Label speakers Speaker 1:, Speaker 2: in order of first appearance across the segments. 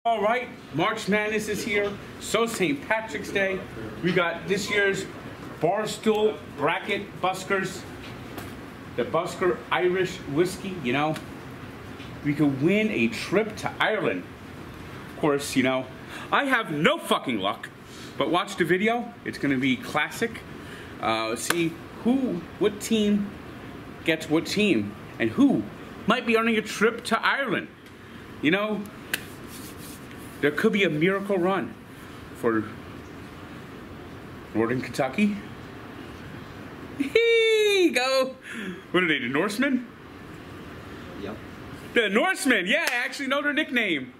Speaker 1: All right, March Madness is here. So St. Patrick's Day. We got this year's Barstool Bracket Buskers. The Busker Irish Whiskey, you know. We could win a trip to Ireland. Of course, you know, I have no fucking luck. But watch the video. It's going to be classic. See what team gets what team. And who might be earning a trip to Ireland. You know, there could be a miracle run for Northern Kentucky. Go. What are they, the Norsemen?
Speaker 2: Yep.
Speaker 1: The Norsemen, yeah, I actually know their nickname.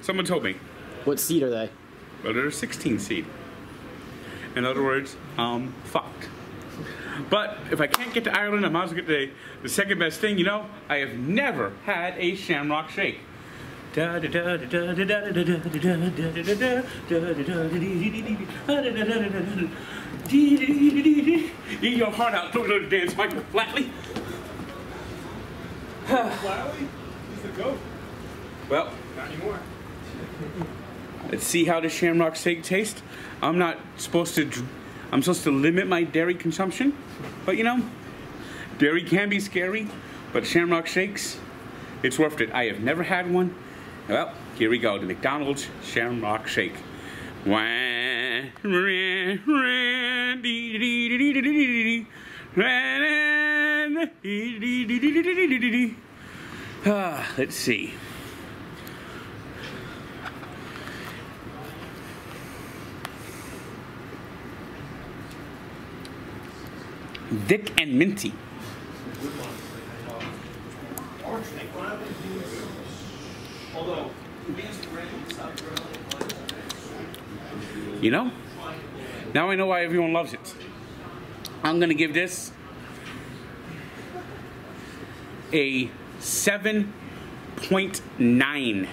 Speaker 1: Someone told me.
Speaker 2: What seed are they?
Speaker 1: Well, they're a 16 seed. In other words, fucked. But if I can't get to Ireland, I might as well get the second best thing, you know? I have never had a Shamrock shake. Eat your heart out, don't let it dance, Michael Flatley.
Speaker 3: Flatley? He's the GOAT.
Speaker 1: Well,
Speaker 3: not anymore.
Speaker 1: Let's see how the Shamrock shake tastes. I'm supposed to limit my dairy consumption, but you know, dairy can be scary, but Shamrock shakes, it's worth it. I have never had one. Well, here we go, the McDonald's Shamrock shake. Let's see. Thick and minty. You know, now I know why everyone loves it. I'm gonna give this a 7.9.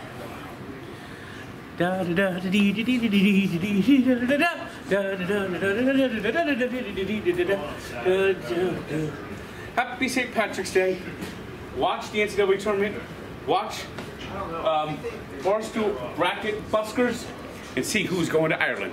Speaker 1: Happy St. Patrick's Day. Watch the NCAA tournament. Watch Barstool Bracket Buskers and see who's going to Ireland.